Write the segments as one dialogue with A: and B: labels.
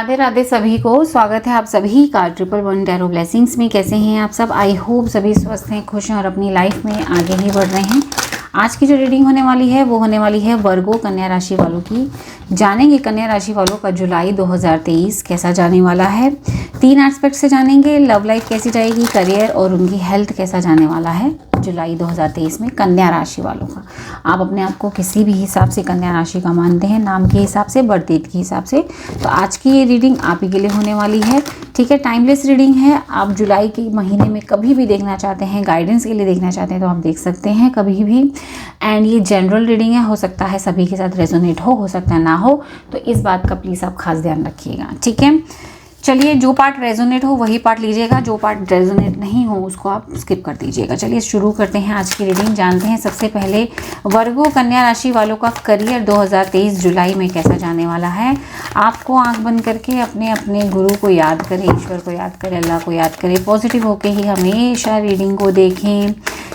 A: राधे राधे सभी को। स्वागत है आप सभी का 111 टैरो ब्लेसिंग्स में। कैसे हैं आप सब? आई होप सभी स्वस्थ हैं, खुश हैं और अपनी लाइफ में आगे ही बढ़ रहे हैं। आज की जो रीडिंग होने वाली है वो होने वाली है वर्गो कन्या राशि वालों की। जानेंगे कन्या राशि वालों का जुलाई 2023 कैसा जाने वाला है। 3 एस्पेक्ट से जानेंगे। लव लाइफ कैसी जाएगी, करियर और उनकी हेल्थ कैसा जाने वाला है जुलाई 2023 में कन्या राशि वालों का। आप अपने आप को किसी भी हिसाब से कन्या राशि का मानते हैं, नाम के हिसाब से, बर्थ डेट के हिसाब से, तो आज की ये रीडिंग आप ही के लिए होने वाली है। ठीक है, टाइमलेस रीडिंग है। आप जुलाई के महीने में कभी भी देखना चाहते हैं, गाइडेंस के लिए देखना चाहते हैं तो आप देख सकते हैं कभी भी। एंड ये जनरल रीडिंग है, हो सकता है सभी के साथ रेजोनेट हो सकता है ना हो, तो इस बात का प्लीज़ आप खास ध्यान रखिएगा। ठीक है, चलिए जो पार्ट रेजोनेट हो वही पार्ट लीजिएगा, जो पार्ट रेजोनेट नहीं हो उसको आप स्किप कर दीजिएगा। चलिए शुरू करते हैं आज की रीडिंग। जानते हैं सबसे पहले वर्गो कन्या राशि वालों का करियर 2023 जुलाई में कैसा जाने वाला है। आपको आंख बंद करके अपने अपने गुरु को याद करें, ईश्वर को याद करें, अल्लाह को याद करें, पॉजिटिव होके ही हमेशा रीडिंग को देखें।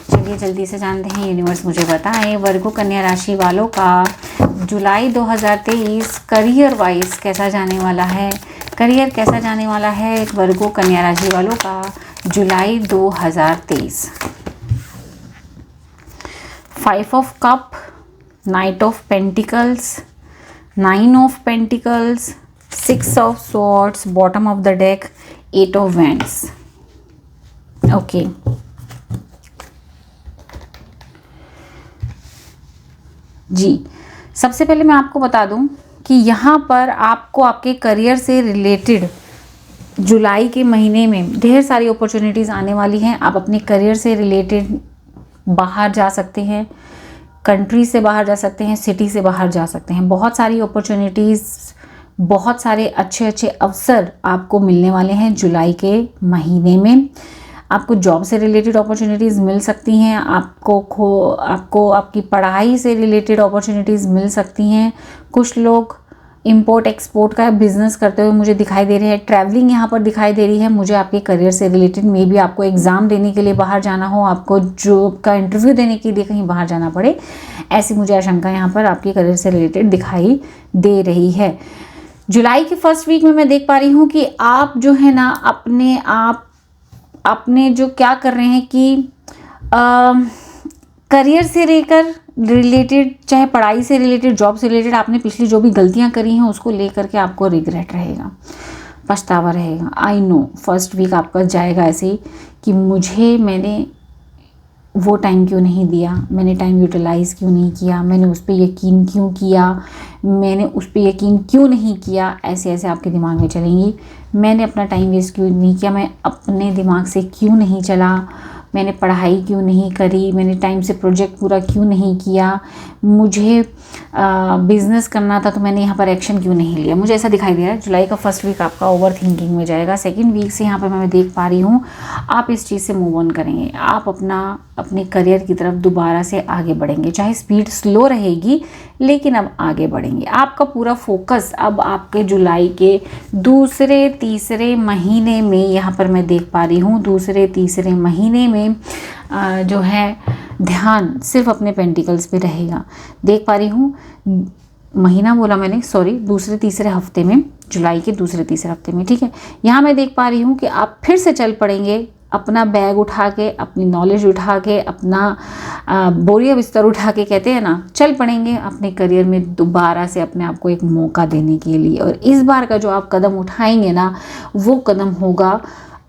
A: चलिए जल्दी से जानते हैं, यूनिवर्स मुझे बताएं वर्गो कन्या राशि वालों का जुलाई 2023 करियर वाइज कैसा जाने वाला है। करियर कैसा जाने वाला है वर्गो कन्या राशि वालों का जुलाई 2023। 5 of cup, knight of pentacles, 9 of pentacles, 6 of swords, bottom of the deck, 8 of wands. Okay, जी सबसे पहले मैं आपको बता दूं कि यहाँ पर आपको आपके करियर से रिलेटेड जुलाई के महीने में ढेर सारी अपॉर्चुनिटीज़ आने वाली हैं। आप अपने करियर से रिलेटेड बाहर जा सकते हैं, कंट्री से बाहर जा सकते हैं, सिटी से बाहर जा सकते हैं। बहुत सारी अपॉर्चुनिटीज़, बहुत सारे अच्छे अच्छे अवसर आपको मिलने वाले हैं जुलाई के महीने में। आपको जॉब से रिलेटेड अपॉर्चुनिटीज़ मिल सकती हैं, आपको आपकी पढ़ाई से रिलेटेड अपॉर्चुनिटीज़ मिल सकती हैं। कुछ लोग इंपोर्ट एक्सपोर्ट का बिजनेस करते हुए मुझे दिखाई दे रहे हैं। ट्रैवलिंग यहाँ पर दिखाई दे रही है मुझे आपके करियर से रिलेटेड। मे बी आपको एग्ज़ाम देने के लिए बाहर जाना हो, आपको जॉब का इंटरव्यू देने के लिए कहीं बाहर जाना पड़े, ऐसी मुझे आशंका यहाँ पर आपके करियर से रिलेटेड दिखाई दे रही है। जुलाई के फर्स्ट वीक में मैं देख पा रही हूँ कि आप जो है ना अपने जो क्या कर रहे हैं कि करियर से लेकर रिलेटेड, चाहे पढ़ाई से रिलेटेड, जॉब से रिलेटेड, आपने पिछली जो भी गलतियां करी हैं उसको लेकर के आपको रिग्रेट रहेगा, पछतावा रहेगा। आई नो फर्स्ट वीक आपका जाएगा ऐसे ही कि मैंने वो टाइम क्यों नहीं दिया, मैंने टाइम यूटिलाइज़ क्यों नहीं किया, मैंने उस पर यकीन क्यों किया, मैंने उस पर यकीन क्यों नहीं किया, ऐसे ऐसे आपके दिमाग में चलेंगी। मैंने अपना टाइम वेस्ट क्यों नहीं किया, मैं अपने दिमाग से क्यों नहीं चला, मैंने पढ़ाई क्यों नहीं करी, मैंने टाइम से प्रोजेक्ट पूरा क्यों नहीं किया, मुझे बिज़नेस करना था तो मैंने यहाँ पर एक्शन क्यों नहीं लिया। मुझे ऐसा दिखाई दे रहा है जुलाई का फर्स्ट वीक आपका ओवर थिंकिंग में जाएगा। सेकंड वीक से यहाँ पर मैं देख पा रही हूँ आप इस चीज़ से मूव ऑन करेंगे, आप अपने करियर की तरफ दोबारा से आगे बढ़ेंगे। चाहे स्पीड स्लो रहेगी लेकिन अब आगे बढ़ेंगे। आपका पूरा फोकस अब आपके जुलाई के दूसरे तीसरे महीने में, यहाँ पर मैं देख पा रही हूँ दूसरे तीसरे महीने में जो है ध्यान सिर्फ अपने पेंटिकल्स पे रहेगा। देख पा रही हूँ, महीना बोला मैंने, सॉरी, दूसरे तीसरे हफ्ते में, जुलाई के दूसरे तीसरे हफ्ते में। ठीक है, यहाँ मैं देख पा रही हूँ कि आप फिर से चल पड़ेंगे, अपना बैग उठा के, अपनी नॉलेज उठा के, अपना बोरिया बिस्तर उठा के, कहते हैं ना, चल पड़ेंगे अपने करियर में दोबारा से अपने आप को एक मौका देने के लिए। और इस बार का जो आप कदम उठाएंगे ना, वो कदम होगा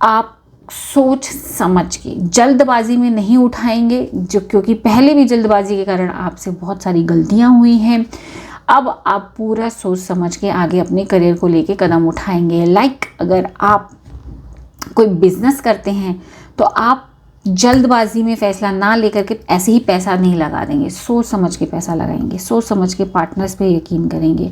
A: आप सोच समझ के, जल्दबाजी में नहीं उठाएंगे, जो क्योंकि पहले भी जल्दबाजी के कारण आपसे बहुत सारी गलतियां हुई हैं। अब आप पूरा सोच समझ के आगे अपने करियर को लेके कदम उठाएंगे। अगर आप कोई बिजनेस करते हैं तो आप जल्दबाजी में फैसला ना लेकर के ऐसे ही पैसा नहीं लगा देंगे, सोच समझ के पैसा लगाएंगे, सोच समझ के पार्टनर्स पे यकीन करेंगे,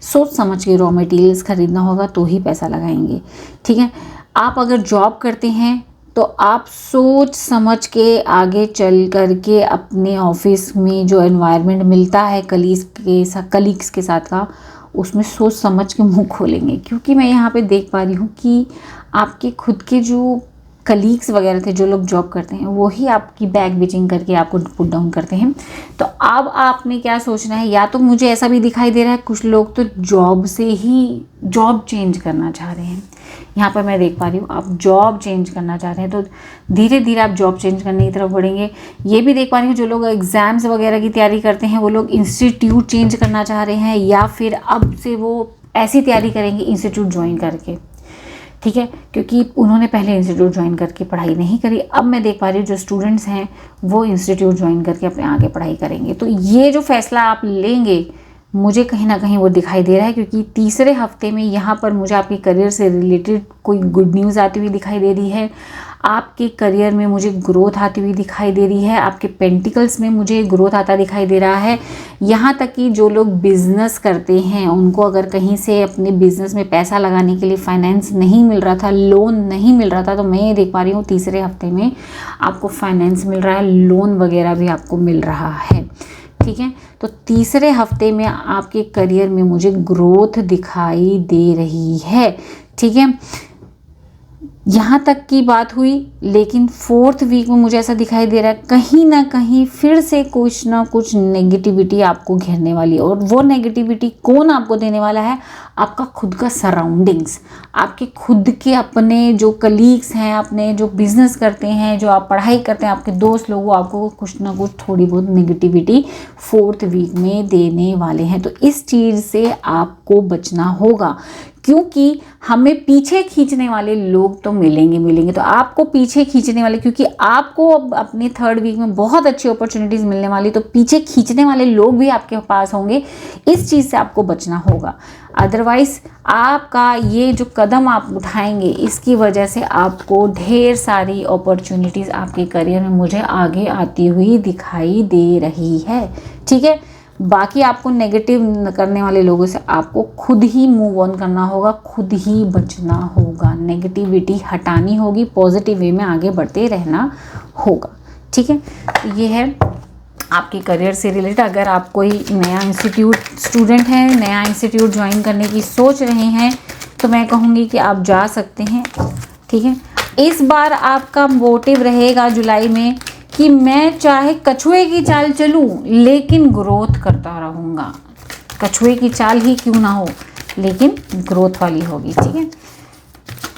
A: सोच समझ के रॉ मटेरियल्स खरीदना होगा तो ही पैसा लगाएंगे। ठीक है, आप अगर जॉब करते हैं तो आप सोच समझ के आगे चल करके अपने ऑफिस में जो एनवायरनमेंट मिलता है कलीग्स के साथ का, उसमें सोच समझ के मुंह खोलेंगे। क्योंकि मैं यहाँ पे देख पा रही हूँ कि आपके खुद के जो कलीग्स वगैरह थे, जो लोग जॉब करते हैं, वही आपकी बैक बिचिंग करके आपको पुट डाउन करते हैं। तो अब आपने क्या सोचना है, या तो मुझे ऐसा भी दिखाई दे रहा है कुछ लोग तो जॉब से ही जॉब चेंज करना चाह रहे हैं। यहाँ पर मैं देख पा रही हूँ आप जॉब चेंज करना चाह रहे हैं, तो धीरे धीरे आप जॉब चेंज करने की तरफ बढ़ेंगे। ये भी देख पा रही हूँ जो लोग एग्ज़ाम्स वगैरह की तैयारी करते हैं वो लोग इंस्टीट्यूट चेंज करना चाह रहे हैं, या फिर अब से वो ऐसी तैयारी करेंगे इंस्टीट्यूट ज्वाइन करके, ठीक है, क्योंकि उन्होंने पहले इंस्टीट्यूट ज्वाइन करके पढ़ाई नहीं करी। अब मैं देख पा रही हूँ जो स्टूडेंट्स हैं वो इंस्टीट्यूट ज्वाइन करके अपने आगे पढ़ाई करेंगे। तो ये जो फैसला आप लेंगे मुझे कहीं ना कहीं वो दिखाई दे रहा है, क्योंकि तीसरे हफ्ते में यहाँ पर मुझे आपके करियर से रिलेटेड कोई गुड न्यूज़ आती हुई दिखाई दे रही है। आपके करियर में मुझे ग्रोथ आती हुई दिखाई दे रही है, आपके पेंटिकल्स में मुझे ग्रोथ आता दिखाई दे रहा है। यहाँ तक कि जो लोग बिजनेस करते हैं उनको अगर कहीं से अपने बिजनेस में पैसा लगाने के लिए फाइनेंस नहीं मिल रहा था, लोन नहीं मिल रहा था, तो मैं ये देख पा रही हूँ तीसरे हफ्ते में आपको फाइनेंस मिल रहा है, लोन वगैरह भी आपको मिल रहा है, ठीक है। तो तीसरे हफ्ते में आपके करियर में मुझे ग्रोथ दिखाई दे रही है, ठीक है। यहाँ तक की बात हुई, लेकिन फोर्थ वीक में मुझे ऐसा दिखाई दे रहा है कहीं ना कहीं फिर से कुछ ना कुछ नेगेटिविटी आपको घेरने वाली है। और वो नेगेटिविटी कौन आपको देने वाला है? आपका खुद का सराउंडिंग्स, आपके खुद के अपने जो कलीग्स हैं, अपने जो बिजनेस करते हैं, जो आप पढ़ाई करते हैं, आपके दोस्त लोग, वो आपको कुछ ना कुछ थोड़ी बहुत नेगेटिविटी फोर्थ वीक में देने वाले हैं। तो इस चीज़ से आपको बचना होगा, क्योंकि हमें पीछे खींचने वाले लोग तो मिलेंगे। तो आपको पीछे खींचने वाले, क्योंकि आपको अब अपनी थर्ड वीक में बहुत अच्छी अपॉर्चुनिटीज़ मिलने वाली, तो पीछे खींचने वाले लोग भी आपके पास होंगे। इस चीज़ से आपको बचना होगा। अदरवाइज आपका ये जो कदम आप उठाएंगे इसकी वजह से आपको ढेर सारी अपॉर्चुनिटीज़ आपके करियर में मुझे आगे आती हुई दिखाई दे रही है, ठीक है। बाकी आपको नेगेटिव करने वाले लोगों से आपको खुद ही मूव ऑन करना होगा, खुद ही बचना होगा, नेगेटिविटी हटानी होगी, पॉजिटिव वे में आगे बढ़ते रहना होगा, ठीक है। तो ये है आपके करियर से रिलेटेड। अगर आप कोई नया इंस्टीट्यूट स्टूडेंट हैं, नया इंस्टीट्यूट ज्वाइन करने की सोच रहे हैं, तो मैं कहूँगी कि आप जा सकते हैं, ठीक है। इस बार आपका मोटिव रहेगा जुलाई में कि मैं चाहे कछुए की चाल चलूं लेकिन ग्रोथ करता रहूँगा। कछुए की चाल ही क्यों ना हो, लेकिन ग्रोथ वाली होगी, ठीक है।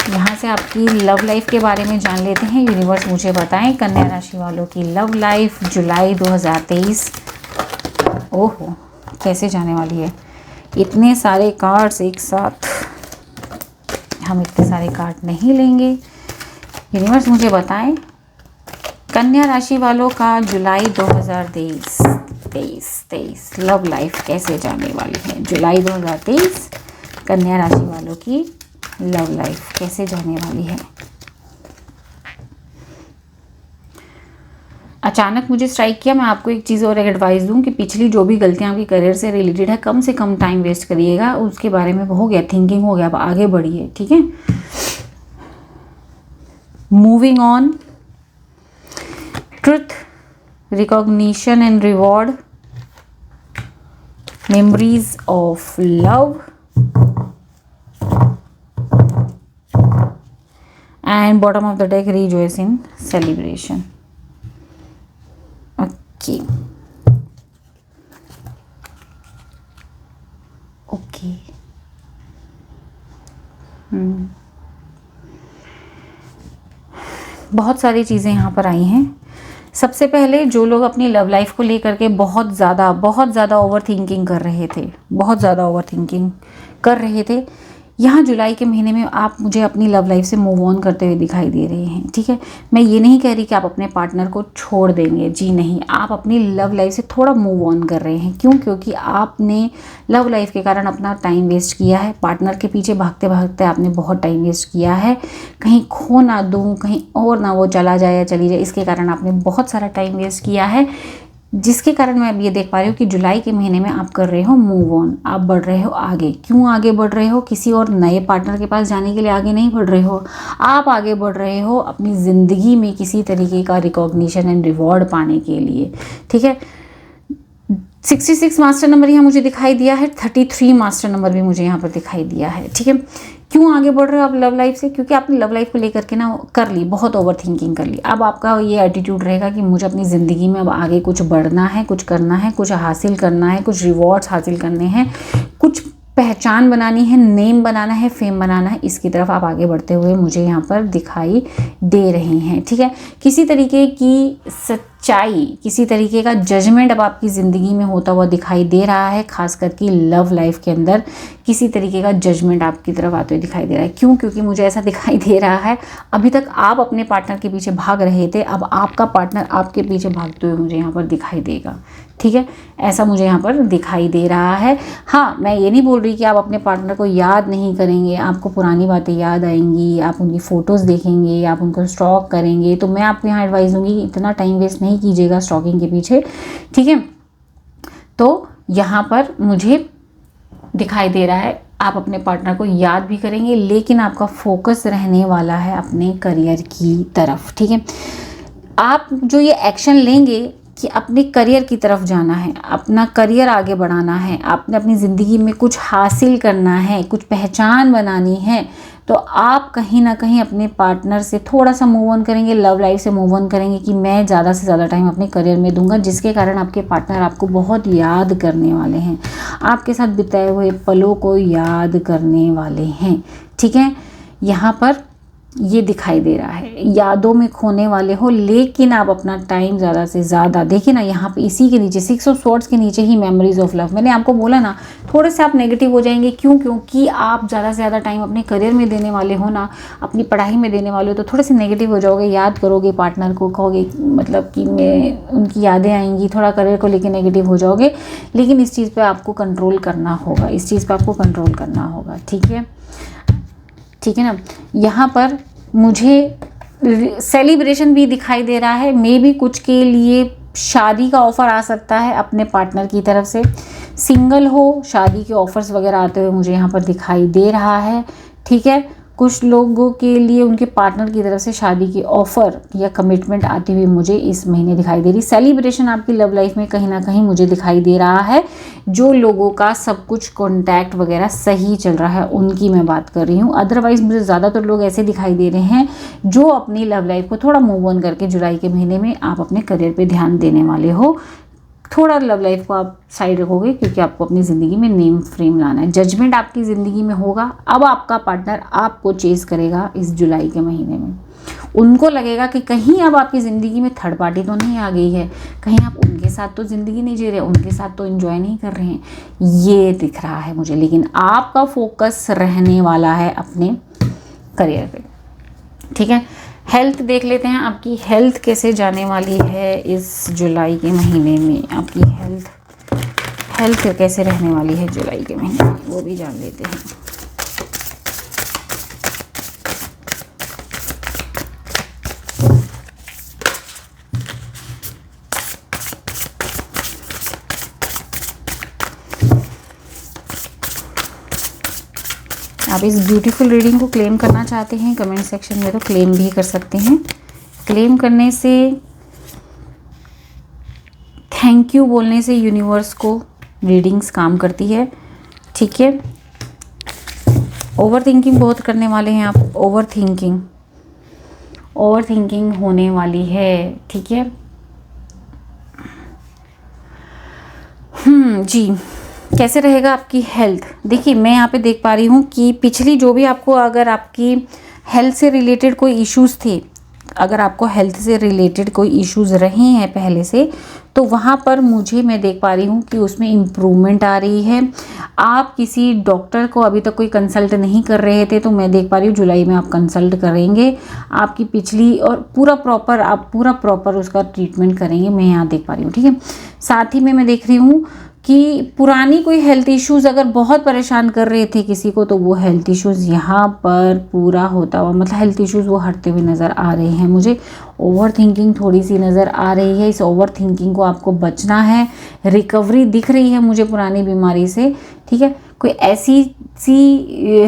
A: यहाँ से आपकी लव लाइफ के बारे में जान लेते हैं। यूनिवर्स मुझे बताएं कन्या राशि वालों की लव लाइफ जुलाई 2023 ओहो कैसे जाने वाली है। इतने सारे कार्ड्स एक साथ, हम इतने सारे कार्ड नहीं लेंगे। यूनिवर्स मुझे बताएं कन्या राशि वालों का जुलाई 2023 लव लाइफ कैसे जाने वाली है। जुलाई 2023 कन्या राशि वालों की लव लाइफ कैसे जाने वाली है। अचानक मुझे स्ट्राइक किया। मैं आपको एक चीज़ और एडवाइस दूं कि पिछली जो भी गलतियां आपकी करियर से रिलेटेड है, कम से कम टाइम वेस्ट करिएगा उसके बारे में। हो गया, थिंकिंग हो गया, अब आगे बढ़िए, ठीक है। Moving on, truth, recognition and reward, memories of love and bottom of the deck rejoice in celebration. Okay. बहुत सारी चीज़ें यहाँ पर आई हैं। सबसे पहले जो लोग अपनी लव लाइफ को लेकर के बहुत ज़्यादा ओवर थिंकिंग कर रहे थे, यहाँ जुलाई के महीने में आप मुझे अपनी लव लाइफ से मूव ऑन करते हुए दिखाई दे रहे हैं, ठीक है। मैं ये नहीं कह रही कि आप अपने पार्टनर को छोड़ देंगे, जी नहीं, आप अपनी लव लाइफ से थोड़ा मूव ऑन कर रहे हैं। क्यों? क्योंकि आपने लव लाइफ के कारण अपना टाइम वेस्ट किया है। पार्टनर के पीछे भागते भागते आपने बहुत टाइम वेस्ट किया है। कहीं खो ना दूँ, कहीं और ना वो चला जाए या चली जाए, इसके कारण आपने बहुत सारा टाइम वेस्ट किया है, जिसके कारण मैं अब ये देख पा रही हूँ कि जुलाई के महीने में आप कर रहे हो मूव ऑन, आप बढ़ रहे हो आगे। क्यों आगे बढ़ रहे हो? किसी और नए पार्टनर के पास जाने के लिए आगे नहीं बढ़ रहे हो, आप आगे बढ़ रहे हो अपनी ज़िंदगी में किसी तरीके का रिकॉग्निशन एंड रिवॉर्ड पाने के लिए, ठीक है। 66 मास्टर नंबर यहाँ मुझे दिखाई दिया है, 33 मास्टर नंबर भी मुझे यहाँ पर दिखाई दिया है, ठीक है। क्यों आगे बढ़ रहे हो आप लव लाइफ से? क्योंकि आपने लव लाइफ को लेकर के ना कर ली, बहुत ओवर थिंकिंग कर ली। अब आपका ये एटीट्यूड रहेगा कि मुझे अपनी ज़िंदगी में अब आगे कुछ बढ़ना है, कुछ करना है, कुछ हासिल करना है, कुछ रिवॉर्ड्स हासिल करने हैं, कुछ पहचान बनानी है, नेम बनाना है, फेम बनाना है। इसकी तरफ आप आगे बढ़ते हुए मुझे यहाँ पर दिखाई दे रहे हैं, ठीक है। किसी तरीके की सच्चाई, किसी तरीके का जजमेंट अब आपकी ज़िंदगी में होता हुआ दिखाई दे रहा है, खास करके लव लाइफ के अंदर किसी तरीके का जजमेंट आपकी तरफ आते हुए दिखाई दे रहा है। क्यों? क्योंकि मुझे ऐसा दिखाई दे रहा है अभी तक आप अपने पार्टनर के पीछे भाग रहे थे, अब आपका पार्टनर आपके पीछे भागते हुए मुझे यहाँ पर दिखाई देगा, ठीक है। ऐसा मुझे यहाँ पर दिखाई दे रहा है। हाँ, मैं ये नहीं बोल रही कि आप अपने पार्टनर को याद नहीं करेंगे, आपको पुरानी बातें याद आएंगी, आप उनकी फ़ोटोज़ देखेंगे, आप उनको स्टॉक करेंगे। तो मैं आपको यहाँ एडवाइस दूंगी कि इतना टाइम वेस्ट नहीं कीजिएगा स्टॉकिंग के पीछे, ठीक है। तो यहाँ पर मुझे दिखाई दे रहा है आप अपने पार्टनर को याद भी करेंगे, लेकिन आपका फोकस रहने वाला है अपने करियर की तरफ, ठीक है। आप जो ये एक्शन लेंगे कि अपने करियर की तरफ जाना है, अपना करियर आगे बढ़ाना है, आपने अपनी ज़िंदगी में कुछ हासिल करना है, कुछ पहचान बनानी है, तो आप कहीं ना कहीं अपने पार्टनर से थोड़ा सा मूव ऑन करेंगे, लव लाइफ से मूव ऑन करेंगे कि मैं ज़्यादा से ज़्यादा टाइम अपने करियर में दूंगा, जिसके कारण आपके पार्टनर आपको बहुत याद करने वाले हैं, आपके साथ बिताए हुए पलों को याद करने वाले हैं, ठीक है। यहाँ पर ये दिखाई दे रहा है यादों में खोने वाले हो, लेकिन आप अपना टाइम ज़्यादा से ज़्यादा देखिए ना, यहाँ पे इसी के नीचे 6 ऑफ स्वॉर्ड्स के नीचे ही मेमोरीज ऑफ लव। मैंने आपको बोला ना, थोड़े से आप नेगेटिव हो जाएंगे। क्यों? क्योंकि आप ज़्यादा से ज़्यादा टाइम अपने करियर में देने वाले हो ना, अपनी पढ़ाई में देने वाले हो, तो थोड़े से नेगेटिव हो जाओगे, याद करोगे पार्टनर को, कहोगे मतलब कि मैं उनकी यादें आएंगी, थोड़ा करियर को लेकर नेगेटिव हो जाओगे। लेकिन इस चीज़ पर आपको कंट्रोल करना होगा, इस चीज़ पर आपको कंट्रोल करना होगा, ठीक है, ठीक है ना। यहाँ पर मुझे सेलिब्रेशन भी दिखाई दे रहा है, मे बी कुछ के लिए शादी का ऑफ़र आ सकता है अपने पार्टनर की तरफ से। सिंगल हो, शादी के ऑफ़र्स वगैरह आते हुए मुझे यहाँ पर दिखाई दे रहा है, ठीक है। कुछ लोगों के लिए उनके पार्टनर की तरफ से शादी की ऑफ़र या कमिटमेंट आती हुई मुझे इस महीने दिखाई दे रही। सेलिब्रेशन आपकी लव लाइफ में कहीं ना कहीं मुझे दिखाई दे रहा है। जो लोगों का सब कुछ कॉन्टैक्ट वगैरह सही चल रहा है उनकी मैं बात कर रही हूँ। अदरवाइज मुझे ज़्यादातर लोग ऐसे दिखाई दे रहे हैं जो अपनी लव लाइफ को थोड़ा मूव ऑन करके जुलाई के महीने में आप अपने करियर पर ध्यान देने वाले हो। थोड़ा लव लाइफ को आप साइड रखोगे क्योंकि आपको अपनी ज़िंदगी में नेम फ्रेम लाना है। जजमेंट आपकी ज़िंदगी में होगा। अब आपका पार्टनर आपको चेज़ करेगा इस जुलाई के महीने में। उनको लगेगा कि कहीं अब आपकी ज़िंदगी में थर्ड पार्टी तो नहीं आ गई है, कहीं आप उनके साथ तो ज़िंदगी नहीं जी रहे, उनके साथ तो एंजॉय नहीं कर रहे हैं, ये दिख रहा है मुझे। लेकिन आपका फोकस रहने वाला है अपने करियर पे, ठीक है। हेल्थ देख लेते हैं, आपकी हेल्थ कैसे जाने वाली है इस जुलाई के महीने में। आपकी हेल्थ कैसे रहने वाली है जुलाई के महीने में, वो भी जान लेते हैं। आप इस ब्यूटीफुल रीडिंग को क्लेम करना चाहते हैं कमेंट सेक्शन में तो क्लेम भी कर सकते हैं। क्लेम करने से, थैंक यू बोलने से यूनिवर्स को रीडिंग्स काम करती है, ठीक है। ओवर थिंकिंग बहुत करने वाले हैं आप, ओवर थिंकिंग होने वाली है, ठीक है। जी, कैसे रहेगा आपकी हेल्थ? देखिए मैं यहाँ पे देख पा रही हूँ कि पिछली जो भी आपको, अगर आपकी हेल्थ से रिलेटेड कोई इश्यूज़ थे, अगर आपको हेल्थ से रिलेटेड कोई इश्यूज़ रहे हैं पहले से, तो वहाँ पर मैं देख पा रही हूँ कि उसमें इम्प्रूवमेंट आ रही है। आप किसी डॉक्टर को अभी तक कोई कंसल्ट नहीं कर रहे थे, तो मैं देख पा रही हूँ जुलाई में आप कंसल्ट करेंगे। आपकी पिछली और पूरा प्रॉपर उसका ट्रीटमेंट करेंगे, मैं यहाँ देख पा रही हूँ, ठीक है। साथ ही में मैं देख रही हूँ कि पुरानी कोई हेल्थ इश्यूज़ अगर बहुत परेशान कर रहे थे किसी को, तो वो हेल्थ इश्यूज़ यहाँ पर पूरा होता हुआ, मतलब हेल्थ इश्यूज़ वो हटते हुए नज़र आ रहे हैं मुझे। ओवर थिंकिंग थोड़ी सी नज़र आ रही है, इस ओवर थिंकिंग को आपको बचना है। रिकवरी दिख रही है मुझे पुरानी बीमारी से, ठीक है। कोई ऐसी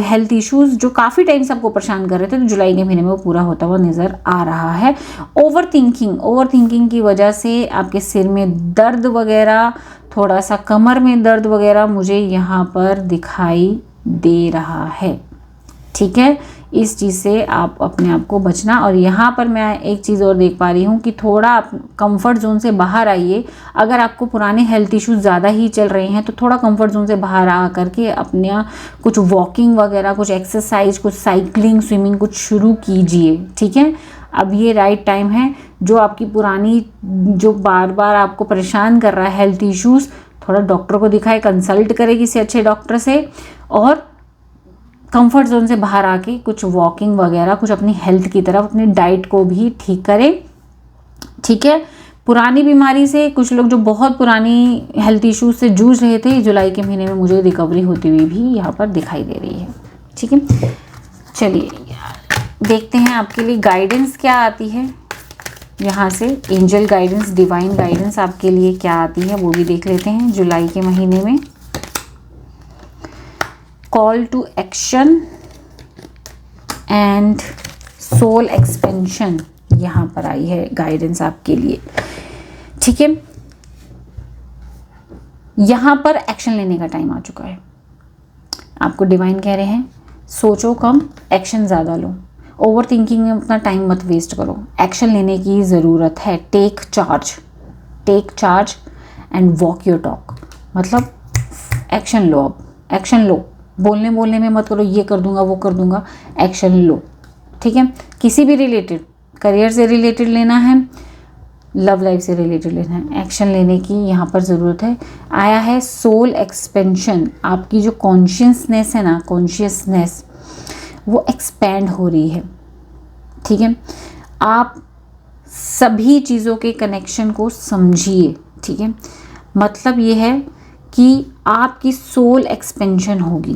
A: हेल्थ इश्यूज़ जो काफ़ी टाइम से आपको परेशान कर रहे थे, तो जुलाई के महीने में वो पूरा होता हुआ नज़र आ रहा है। ओवर थिंकिंग की वजह से आपके सिर में दर्द वगैरह, थोड़ा सा कमर में दर्द वगैरह मुझे यहाँ पर दिखाई दे रहा है, ठीक है, इस चीज़ से आप अपने आप को बचना। और यहाँ पर मैं एक चीज़ और देख पा रही हूँ कि थोड़ा आप कंफर्ट जोन से बाहर आइए। अगर आपको पुराने हेल्थ इश्यूज ज़्यादा ही चल रहे हैं तो थोड़ा कंफर्ट जोन से बाहर आ करके अपना कुछ वॉकिंग वगैरह, कुछ एक्सरसाइज, कुछ साइकिलिंग, स्विमिंग कुछ शुरू कीजिए। ठीक है, अब ये राइट टाइम है। जो आपकी पुरानी, जो बार बार आपको परेशान कर रहा है हेल्थ इश्यूज, थोड़ा डॉक्टर को दिखाए, कंसल्ट करें किसी अच्छे डॉक्टर से, और कंफर्ट जोन से बाहर आके कुछ वॉकिंग वगैरह, कुछ अपनी हेल्थ की तरफ, अपनी डाइट को भी ठीक करें। ठीक है, पुरानी बीमारी से कुछ लोग जो बहुत पुरानी हेल्थ इश्यूज से जूझ रहे थे, जुलाई के महीने में मुझे रिकवरी होती हुई भी यहाँ पर दिखाई दे रही है। ठीक है, चलिए देखते हैं आपके लिए गाइडेंस क्या आती है यहाँ से। एंजल गाइडेंस, डिवाइन गाइडेंस आपके लिए क्या आती है वो भी देख लेते हैं जुलाई के महीने में। Call to action and soul expansion यहाँ पर आई है गाइडेंस आपके लिए। ठीक है, यहाँ पर एक्शन लेने का टाइम आ चुका है। आपको डिवाइन कह रहे हैं सोचो कम, एक्शन ज़्यादा लो। ओवर थिंकिंग में अपना टाइम मत वेस्ट करो, एक्शन लेने की ज़रूरत है। Take charge and walk your talk, मतलब एक्शन लो। अब एक्शन लो, बोलने में मत करो ये कर दूंगा वो कर दूंगा, एक्शन लो। ठीक है, किसी भी रिलेटेड, करियर से रिलेटेड लेना है, लव लाइफ से रिलेटेड लेना है, एक्शन लेने की यहाँ पर ज़रूरत है। आया है सोल एक्सपेंशन, आपकी जो कॉन्शियसनेस है ना, कॉन्शियसनेस वो एक्सपैंड हो रही है। ठीक है, आप सभी चीज़ों के कनेक्शन को समझिए। ठीक है, मतलब ये है कि आपकी सोल एक्सपेंशन होगी।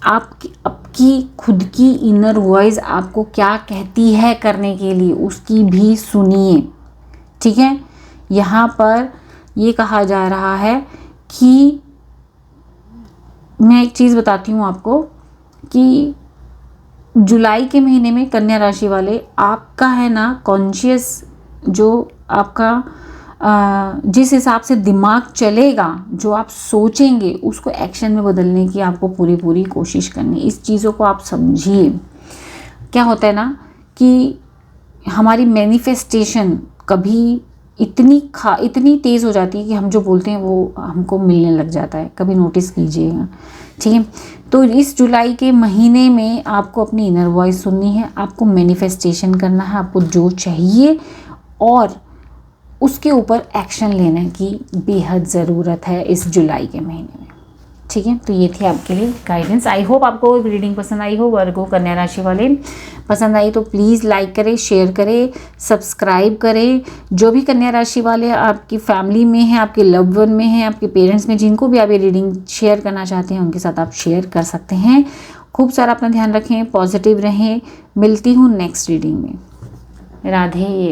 A: आपकी खुद की इनर वॉइस आपको क्या कहती है करने के लिए, उसकी भी सुनिए। ठीक है, यहाँ पर ये कहा जा रहा है कि मैं एक चीज़ बताती हूँ आपको कि जुलाई के महीने में कन्या राशि वाले, आपका है ना कॉन्शियस, जो आपका जिस हिसाब से दिमाग चलेगा, जो आप सोचेंगे उसको एक्शन में बदलने की आपको पूरी कोशिश करनी। इस चीज़ों को आप समझिए। क्या होता है ना कि हमारी मैनिफेस्टेशन कभी इतनी तेज़ हो जाती है कि हम जो बोलते हैं वो हमको मिलने लग जाता है। कभी नोटिस कीजिएगा। ठीक है, तो इस जुलाई के महीने में आपको अपनी इनर वॉइस सुननी है, आपको मैनिफेस्टेशन करना है, आपको जो चाहिए और उसके ऊपर एक्शन लेने की बेहद ज़रूरत है इस जुलाई के महीने में। ठीक है, तो ये थी आपके लिए गाइडेंस। आई होप आपको रीडिंग पसंद आई हो। वर्गो कन्या राशि वाले पसंद आई तो प्लीज़ लाइक करें, शेयर करें, सब्सक्राइब करें। जो भी कन्या राशि वाले आपकी फैमिली में हैं, आपके लव्ड वन में हैं, आपके पेरेंट्स में, जिनको भी आप ये रीडिंग शेयर करना चाहते हैं उनके साथ आप शेयर कर सकते हैं। खूब सारा अपना ध्यान रखें, पॉजिटिव रहें। मिलती हूँ नेक्स्ट रीडिंग में। राधे।